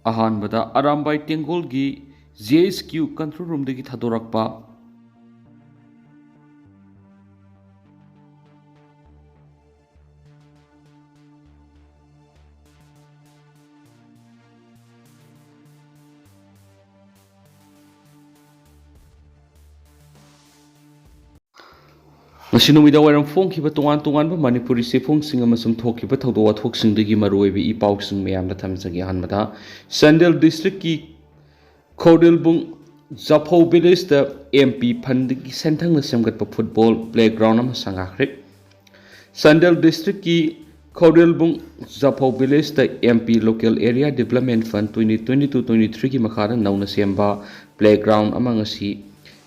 अहानबदा अरामबाई टेंगोल की GHQ control room दगी थदोरक्पा वायरम फोंखिबा तोंगान तोंगानबा मणिपुरी सेफोंसिंग अमसुम थोखिबा थौदो वाथोकसिंगदगी मरुओइबि इपाउसिंग मयामदा थमजगी हानमदा संडेल डिस्ट्रिक्ट की खौडेलबुंग जाफौ विलेज द MP फंड की सेंथंग सेमगतपा फुटबॉल प्लेग्राउंड अमा संगाख्रे संडेल डिस्ट्रिक्ट की खौडेलबुंग जाफौ विलेज द MP local area development fund 2022-23 की मखादा नौना सेमबा प्लेग्राउंड अमा ngasi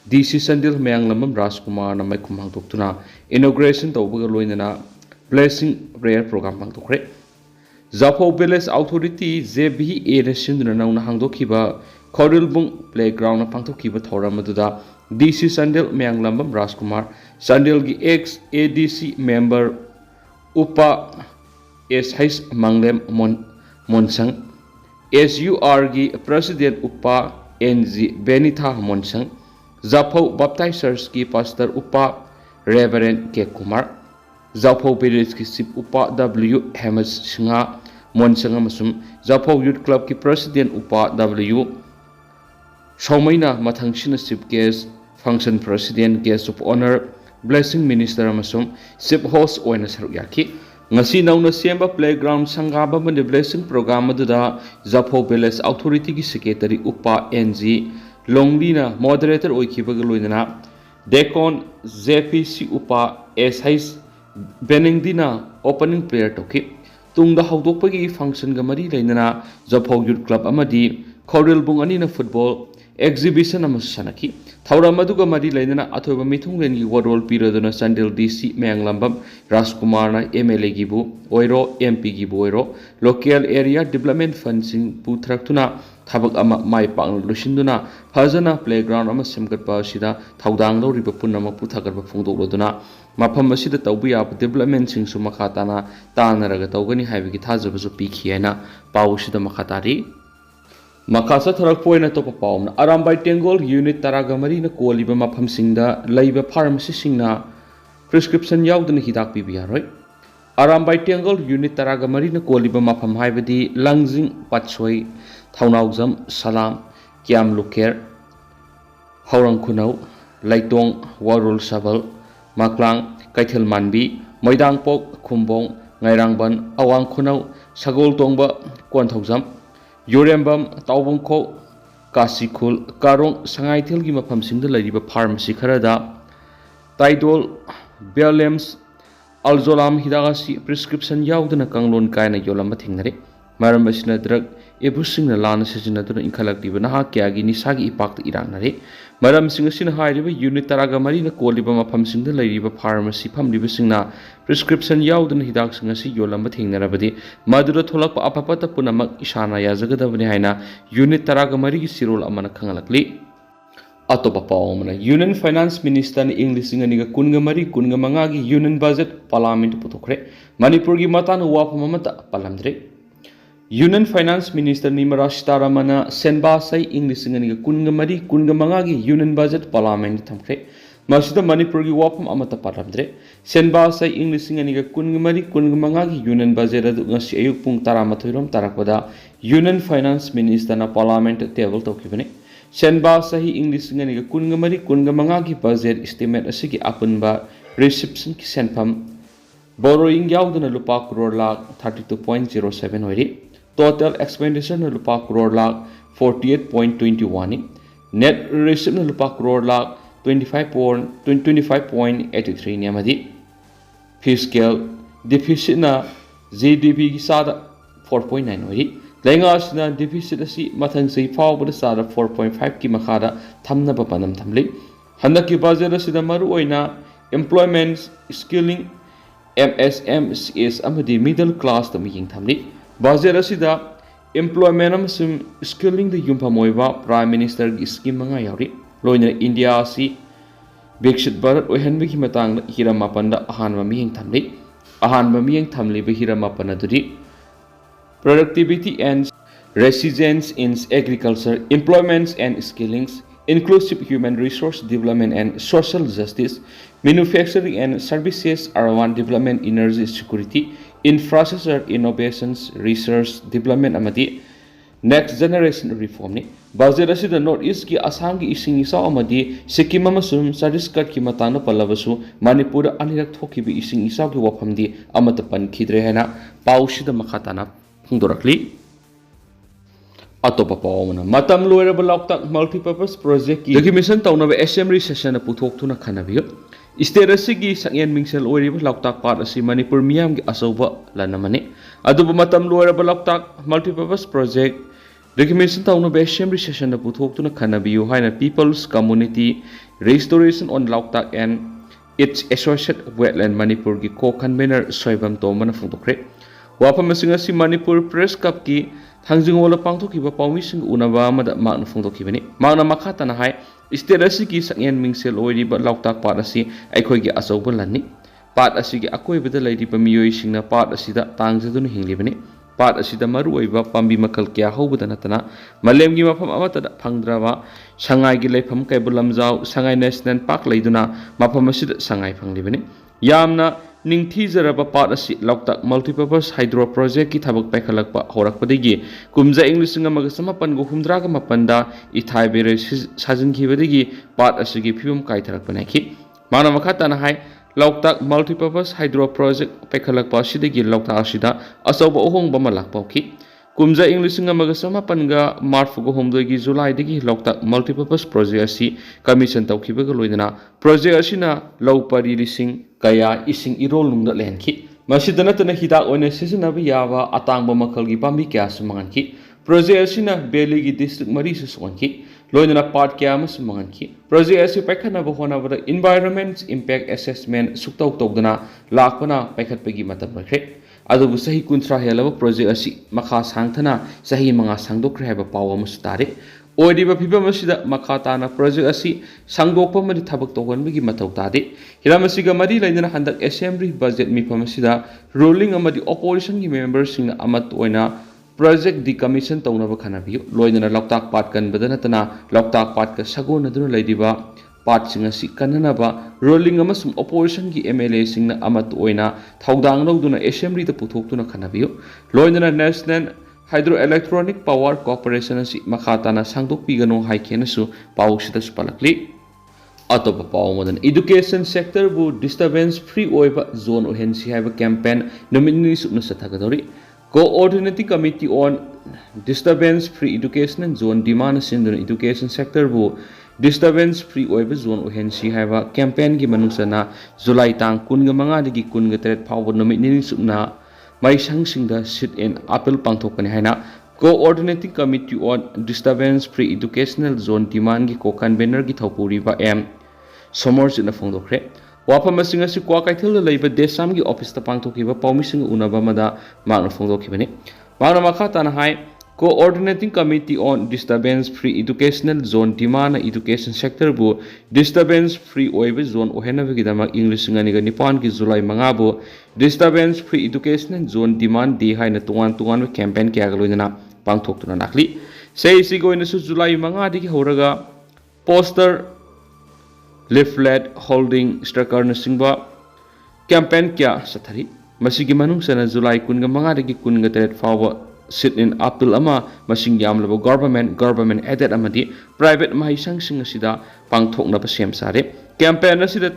DC Sandil Mayanglamam Rajkumar na may kumhangtokuna inauguration tawbaga loinana blessing prayer program pangtokre Zapo Village Authority ZBA resinduna nauna hangdokiba Khaudelbung playground na pangtokiba thoramaduda DC Sandil Mayanglamam Rajkumar Sandil gi ex ADC member Upa SH Manglem Monsang SUR gi president Upa NG Benitha Monsang Zaphau Baptist Church की pastor Upa Reverend K Kumar Zaphau Village की Sip Upa W Hemas Singa Monsang amasum Zaphau Youth Club की president Upa W Shaumaina Mathangsina Sip Guest Function President Guest of Honor Blessing Minister amasum Sip Host oina sarukyaki ngasi nauna semba playground sangaba mande blessing program aduda Zaphau Village Authority की secretary Upa NG Longlina moderator oikibaga loinana Decon ZPC Upa SH Beningdina opening prayer toki tungda haudokpagi function ga mari leinana Zaphau Youth Club amadi Khaudelbung anina football exhibition amas sanaki thauramadu mari leinana athoba mithunglen gi warol piraduna Sandil DC Mayanglambam Rajkumar na MLA gibu oiro MP gibu oiro local area development fund sing puthraktuna Thabak ama mai pang lusinduna fazana playground ama semgatpa sida thaudang lo riba punama puthagarba phungdoloduna mafam asida tawbiya development sing su makhatana tanaraga tawgani haibigi thajabasu pikhiena paw sida makhatari makasa tharak poina to pawna Arambai Tenggol unit taragamari na koliba mafam singda leiba pharmacy singna prescription yauduna hidak pibiyaroi Arambai Tenggol unit taragamari na koliba mafam haibadi Langjing Patsoi Thaunauzam Salam Kiam Luker Haurang Kunau Laitong Warul Sabal Maklang Kaithil Manbi Moidang Pok Kumbong Ngairangban Awang Kunau Sagol Tongba Kwantauzam Yurembam Taubungko Kasikul Karong Sangaithil gi mafam singda lariba pharmacy kharada Taidol Bialems Alzolam Hidagasi prescription yauduna kanglon kaina yolamba thingnare maram asina drug ebusing na lana sijinaduna inkhalaktiba naha kyagi nisagi ipak irangnare maram sing asina hairiba unit taraga mari na koliba mafam singda lairiba pharmacy famliba singna prescription yauduna hidak sing asi yolamba thingnarabadi madura tholakpa apapata punamak isana yajagadabani haina unit taraga mari gi sirol amana khangalakli atopa pawmana union finance minister ni english nganiga kunga mari kunga manga gi union budget parliament puthokre manipur gi matana wapam amata palamdre Union Finance Minister Nimara Sitaramana Senba Sai English nganiga kunga mari kunga manga gi Union budget parliament thamkre masida Manipur gi wapam amata paramdre Senba Sai English nganiga kunga mari kunga manga gi Union budget adu ngasi ayuk pung 12 rom tarakpada Union Finance Minister na parliament table tokibane Senba Sai English nganiga kunga mari kunga manga gi budget estimate asigi apunba reception ki senfam borrowing yauduna lupa crore lakh 32.07 oiri Total expenditure na lupa crore lakh 48.21 net receipt na lupa crore lakh 25.83 ni amadi fiscal deficit na GDP ki sada 4.9 oi lengas na deficit asi mathang sei fawbada sada 4.5 ki makhada thamna ba panam thamli handaki budget asida maru oina employment skilling MSMEs amadi middle class ta miying thamli budget asida employment amasum skilling the yumpamoiba prime minister gi scheme manga yauri loina India asi Viksit Bharat oihanbi ki matang hiramapanda ahanba miyeng thamli be hiramapana duri productivity and resilience in agriculture, employment and skillings, inclusive human resource development and social justice, manufacturing and services, urban development, energy security, infrastructure innovations, research development amadi next generation reform ni budget asida north east ki assam ki ising isau amadi sikkim amasum chhattisgarh ki matana palabasu manipur anirak thokibi ising isau ki wafamdi amata pan khidre hena pausida makhatana phungdorakli atopa pawmana matam loiraba loktak multipurpose project ki documentation tawnaba assembly session puthok thuna khanabiyo state asigi sangyan mingsel oiriba loktak part asi manipur miyam ki asoba lanamani adubu matam loiraba loktak multipurpose project documentation tawnaba assembly session puthok thuna khanabiyo haina people's community restoration on loktak and its associated wetland manipur ki co-convener soibam tomana phungdokre wafam asi manipur press cup ki Tangjingwala pangthokiba pawmising unaba amada magna phungdokhibani magna makhatana hai state asigi sangyan mingsel oiriba loktak part asi aikhoigi asoba lanni part asigi akoibada leiriba miyoi singna part asida tangjaduna hinglibani part asida maru oiba pambi makal kya hobada natana malemgi mafam amata phangdrawa sangai gi leifam kaibulamjau sangai national park leiduna mafam asida sangai phanglibani yamna ningthizaraba part asi loktak multipurpose hydro project ki thabak paikhalakpa horakpadagi kumja inglising amaga samapan go humdra ga mapanda ithai bere sajinkhibadagi part asigi phibum kaitharakpanaki mana makhatana hai loktak multipurpose hydro project paikhalakpa asidagi loktak asida asoba ohongba malakpauki kumja inglising amaga samapan ga march go humdagi july dagi loktak multipurpose project asi commission tawkhibaga loidana project asina lawpari rising kaya ising irol nungda lehanki masidana tana hidak oine sisinaba yaba atangba makalgi pambi kya sumanganki project asina beli gi district mari su sonki loinana part kya mas sumanganki project asi paikhanaba honabada environment impact assessment suktau togdana lakpana paikhatpagi matam rakhe adubu sahi kuntra helaba project asi makha sangthana sahi manga sangdokre haba pawa musutare ओडिबा फिबम असिदा मखाताना project असि सांगदोकप मदि थबक तोगनबगी मथौ तादे Hiram असिगा मदि लैना हंदक assembly budget मिफम असिदा ruling अमदि opposition की मेंबर्स सिंग अमत ओइना प्रोजेक्ट दि कमीशन तौनबा खनाबियो लोइना लोकताक पाट कनबदना तना लोकताक पाट का सगोन अदुन लैदिबा पाट सिंग असि कननबा रूलिंग अमसुम ऑपोजिशन की एमएलए सिंग अमत ओइना थौदांग लौदुना असेंबली त पुथोक्तुना खनाबियो लोइना national Hydroelectronic Power Corporation asi makhatana sangdokpigano haikenasu pawsida spalakli atopa pawmodan education sector bu disturbance free oiba zone ohensi haiba campaign nominee subna sathagadori coordinating committee on disturbance free education and zone demand sinduna education sector bu disturbance free oiba zone ohensi haiba campaign gi manungsana july tang 15 dagi 19 phawba nominee subna mai sangsingda sit in appeal pangthokani haina coordinating committee on disturbance free educational zone demand gi co-convener gi thopuri ba m somorjina phongdokre wafam singa si kwa kaithil leiba desam gi office ta pangthoki ba pawmising unaba mada magna phongdokhibani magna makhatana hai coordinating committee on disturbance free educational zone demand education sector bu disturbance free oiba zone ohenabagi dama english ngani ga nipan ki july manga bu disturbance free educational zone demand day haina tuan campaign kya galoina pangthoktuna nakli sei si goina su july manga digi horaga poster leaflet holding sticker na singba campaign kya sathari masigi manung sana july 15 digi 19 fawa sit in appeal ama masing yamlabo government aided amadi private mahisang sing asida pangthokna ba sem sare campaign asida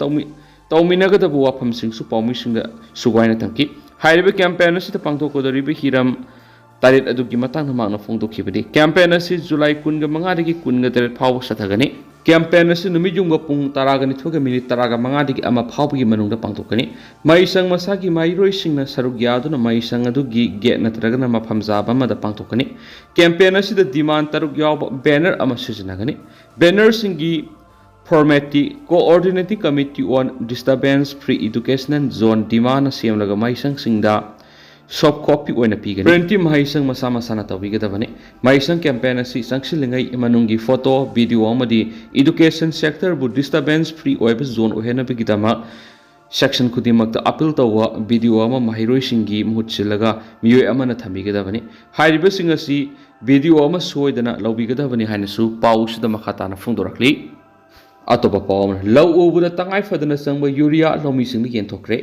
tawminaga da wafam sing su pawmi sing da sugaina tangki hairibe campaign asida pangthokodori be hiram tarit adugi matang magna phongdokhibadi campaign asi july 15 dagi 19 phaw sathagani campaign asi numijunga pung taragani thoga minute taraga manga digi ama phawbi manungda pangthokani maisang masagi mairoi singna saruk yaduna maisang adugi get natragana maphamja bama da pangthokani campaign asi da demand taruk yaw banner ama sijnagani banner singi formati coordinating committee on disturbance free educational zone demand semlaga maisang singda soft copy oina pigani printi mahisang masama sana tawigedabani mahisang campaign asi sangsilingai imanungi photo video amadi education sector bu disturbance free oiba zone ohena bigidama section kudimakta appeal tawa video ama mahiroi singi muhut silaga miyoi amana thamigedabani hairiba singasi video ꯑꯃ ꯁꯣꯏꯗꯅ ꯂꯧꯕꯤꯒꯗꯕꯅꯤ ꯍꯥꯏꯅꯁꯨ ꯄꯥꯎꯁꯤꯗ ꯃꯈꯥ ꯇꯥꯅ ꯐꯣꯡꯗꯣꯔꯛꯂꯤ꯫ ꯑꯇꯣꯞꯄ ꯄꯥꯎ ꯑꯃꯅ ꯂꯧ ꯎꯕꯗ ꯇꯉꯥꯏ ꯐꯗꯅ ꯆꯪꯕ ꯌꯨꯔꯤꯌꯥ ꯂꯧꯃꯤꯁꯤꯡꯗ ꯌꯦꯟꯊꯣꯛꯈ꯭ꯔꯦ꯫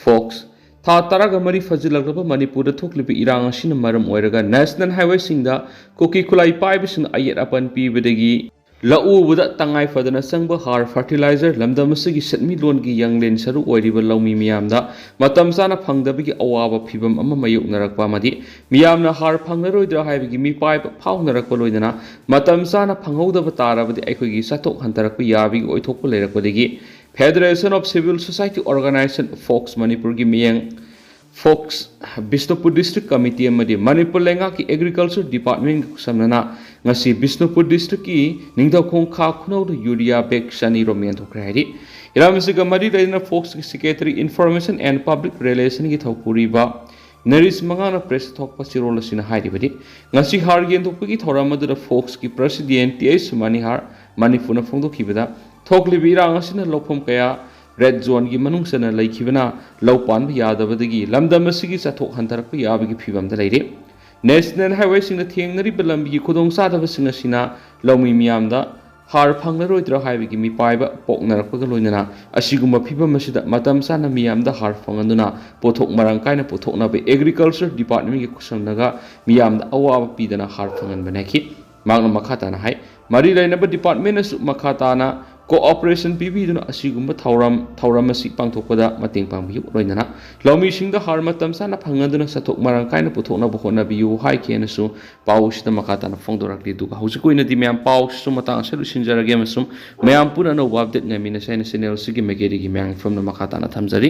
ꯐꯣꯛꯁ ꯊꯥ 13 ꯐꯖꯤꯜꯂꯛꯂꯕ ꯃꯅꯤꯄꯨꯔꯗ ꯊꯣꯛꯂꯤꯕ ꯏꯔꯥꯡ ꯑꯁꯤꯅ ꯃꯔꯝ ꯑꯣꯏꯔꯒ ꯅꯦꯁꯅꯦꯜ ꯍꯥꯏꯋꯦꯁꯤꯡꯗ ꯀꯨꯀꯤ ꯈꯨꯠꯂꯥꯏ ꯄꯥꯏꯕꯁꯤꯡꯅ ꯑꯌꯦꯠ ꯑꯄꯟ ꯄꯤꯕꯗꯒꯤ ꯂꯧꯎꯕꯗ ꯇꯉꯥꯏ ꯐꯗꯅ ꯆꯪꯕ ꯍꯥꯔ ꯐꯔꯇꯤꯂꯥꯏꯖꯔ ꯂꯝꯗꯝ ꯑꯁꯤꯒꯤ ꯁꯦꯟꯃꯤꯠꯂꯣꯟꯒꯤ ꯌꯥꯡꯂꯦꯟ ꯁꯔꯨ ꯑꯣꯏꯔꯤꯕ ꯂꯧꯃꯤ ꯃꯤꯌꯥꯝꯗ ꯃꯇꯝ ꯆꯥꯅ ꯐꯪꯗꯕꯒꯤ ꯑꯋꯥꯕ ꯐꯤꯚꯝ ꯑꯃ ꯃꯥꯌꯣꯛꯅꯔꯛꯄ ꯑꯃꯗꯤ ꯃꯤꯌꯥꯝꯅ ꯍꯥꯔ ꯐꯪꯂꯔꯣꯏꯗ꯭ꯔꯥ ꯍꯥꯏꯕꯒꯤ ꯃꯤꯄꯥꯏꯕ ꯐꯥꯎꯅꯔꯛꯄ ꯂꯣꯏꯅꯅ ꯃꯇꯝ ꯆꯥꯅ ꯐꯪꯍꯧꯗꯕ ꯇꯥꯔꯕꯗꯤ ꯑꯩꯈꯣꯏꯒꯤ ꯆꯥꯊꯣꯛ ꯍꯟꯊꯔꯛꯄ ꯌꯥꯕꯒꯤ ꯑꯣꯏꯊꯣꯛꯄ ꯂꯩꯔꯛꯄꯗꯒꯤ federation of civil society organization FOCS ꯃꯅꯤꯄꯨꯔꯒꯤ ꯃꯤꯌꯦꯡ ꯐꯣꯛꯁ ꯕꯤꯁꯅꯨꯄꯨꯔ ꯗꯤꯁꯇ꯭ꯔꯤꯛ ꯀꯃꯤꯇꯤ ꯑꯃꯗꯤ ꯃꯅꯤꯄꯨꯔ ꯂꯩꯉꯥꯛꯀꯤ ꯑꯦꯒ꯭ꯔꯤꯀꯜꯆꯔ ꯗꯤꯄꯥꯔꯠꯃꯦꯟꯒ ꯈꯨꯠꯁꯝꯅꯅ ꯉꯁꯤ ꯕꯤꯁꯅꯨꯄꯨꯔ ꯗꯤꯁꯇ꯭ꯔꯤꯛꯀꯤ ꯅꯤꯡꯊꯧꯈꯣꯡ ꯈꯥ ꯈꯨꯅꯧꯗ ꯌꯨꯔꯤꯌꯥ ꯕꯦꯒ 200 ꯌꯦꯟꯊꯣꯛꯈ꯭ꯔꯦ ꯍꯥꯏꯔꯤ꯫ ꯏꯔꯝ ꯑꯁꯤꯒ ꯃꯔꯤ ꯂꯩꯅꯅ ꯐꯣꯛꯁꯀꯤ ꯁꯦꯀ꯭ꯔꯦꯇꯔꯤ ꯏꯟꯐꯣꯔꯃꯦꯁꯟ ꯑꯦꯟड ꯄꯕ꯭ꯂꯤꯛ ꯔꯤꯂꯦꯁꯟꯒꯤ ꯊꯧꯄꯨꯔꯤꯕ ꯅꯔꯤꯁ ꯃꯉꯥꯅ ꯄ꯭ꯔꯦꯁ ꯊꯣꯛꯄ ꯆꯤꯔꯣꯜ ꯑꯁꯤꯅ ꯍꯥꯏꯔꯤꯕꯗꯤ ꯉꯁꯤ ꯍꯥꯔ ꯌꯦꯟꯊꯣꯛꯄꯒꯤ ꯊꯧꯔꯝ ꯑꯗꯨꯗ ꯐꯣꯛꯁꯀꯤ ꯄ꯭ꯔꯁꯤꯗꯦꯟ ꯇꯤ.ꯑꯩꯆ. ꯃꯅꯤꯍꯥꯔ ꯃꯅꯤꯄꯨꯔꯅ ꯐꯣꯡꯗꯣꯛꯈꯤꯕꯗ ꯊꯣꯛꯂꯤꯕ ꯏꯔꯥꯡ ꯑꯁꯤꯅ ꯂꯧꯐꯝ ꯀꯌꯥ ꯔꯦꯗ ꯖꯣꯟꯒꯤ ꯃꯅꯨꯡ ꯆꯟꯅ ꯂꯩꯈꯤꯕꯅ ꯂꯧ ꯄꯥꯟꯕ ꯌꯥꯗꯕꯗꯒꯤ ꯂꯝꯗꯝ ꯑꯁꯤꯒꯤ ꯆꯠꯊꯣꯛ ꯍꯟꯊꯔꯛꯄ ꯌꯥꯕꯒꯤ ꯐꯤꯚꯝꯗ ꯂꯩꯔꯤ꯫ ꯅꯦꯁꯅꯦꯜ ꯍꯥꯏꯋꯦꯁꯤꯡꯗ ꯊꯦꯡꯅꯔꯤꯕ ꯂꯝꯕꯤꯒꯤ ꯈꯨꯗꯣꯡꯆꯥꯗꯕꯁꯤꯡ ꯑꯁꯤꯅ ꯂꯧꯃꯤ ꯃꯤꯌꯥꯝꯗ ꯍꯥꯔ ꯐꯪꯂꯔꯣꯏꯗ꯭ꯔꯥ ꯍꯥꯏꯕꯒꯤ ꯃꯤꯄꯥꯏꯕ ꯄꯣꯛꯅꯔꯛꯄꯒ ꯂꯣꯏꯅꯅ ꯑꯁꯤꯒꯨꯝꯕ ꯐꯤꯚꯝ ꯑꯁꯤꯗ ꯃꯇꯝ ꯆꯥꯅ ꯃꯤꯌꯥꯝꯗ ꯍꯥꯔ ꯐꯪꯍꯟꯗꯨꯅ ꯄꯣꯠꯊꯣꯛ ꯃꯔꯥꯡ ꯀꯥꯏꯅ ꯄꯨꯊꯣꯛꯅꯕ ꯑꯦꯒ꯭ꯔꯤꯀꯜꯆꯔ ꯗꯤꯄꯥꯔꯠꯃꯦꯟꯒꯤ ꯈꯨꯠꯁꯝꯅꯒ ꯃꯤꯌꯥꯝꯗ ꯑꯋꯥꯕ ꯄꯤꯗꯅ ꯍꯥꯔ ꯐꯪꯍꯟꯕꯅꯤ ꯍꯥꯏꯈꯤ꯫ ꯃꯍꯥꯛꯅ ꯃꯈꯥ ꯇꯥꯅ ꯍꯥꯏ ꯃꯔꯤ ꯂꯩꯅꯕ ꯗꯤꯄꯥꯔꯠꯃꯦꯟꯅꯁꯨ ꯃꯈꯥ ꯇꯥꯅ ꯀꯣꯑꯣꯄꯔꯦꯁꯟ ꯄꯤꯕꯤꯗꯨꯅ ꯑꯁꯤꯒꯨꯝꯕ ꯊꯧꯔꯝ ꯑꯁꯤ ꯄꯥꯡꯊꯣꯛꯄꯗ ꯃꯇꯦꯡ ꯄꯥꯡꯕꯤꯌꯨ ꯂꯣꯏꯅꯅ ꯂꯧꯃꯤꯁꯤꯡꯗ ꯍꯥꯔ ꯃꯇꯝ ꯆꯥꯅ ꯐꯪꯍꯟꯗꯨꯅ ꯆꯠꯊꯣꯛ ꯃꯔꯥꯡ ꯀꯥꯏꯅ ꯄꯨꯊꯣꯛꯅꯕ ꯍꯣꯠꯅꯕꯤꯌꯨ ꯍꯥꯏꯈꯤꯅꯁꯨ ꯄꯥꯎꯁꯤꯗ ꯃꯈꯥ ꯇꯥꯅ ꯐꯣꯡꯗꯣꯔꯛꯂꯤ꯫ ꯑꯗꯨꯒ ꯍꯧꯖꯤꯛ ꯑꯣꯏꯅꯗꯤ ꯃꯌꯥꯝ ꯄꯥꯎꯁꯤꯁꯨ ꯃꯇꯥꯡ ꯑꯁꯤꯗ ꯂꯣꯏꯁꯤꯟꯖꯔꯒꯦ ꯑꯃꯁꯨꯡ ꯃꯌꯥꯝ ꯄꯨꯟꯅ ꯑꯅꯧꯕ ꯑꯞꯗꯦꯠ ꯉꯥꯏꯃꯤꯟꯅꯁꯦ ꯍꯥꯏꯅ ꯆꯦꯅꯦꯜꯁꯤꯒꯤ ꯃꯥꯏꯀꯩꯗꯒꯤ ꯃꯌꯥꯝꯒꯤ ꯐꯝꯅ ꯃꯈꯥ ꯇꯥꯅ ꯊꯝꯖꯔꯤ꯫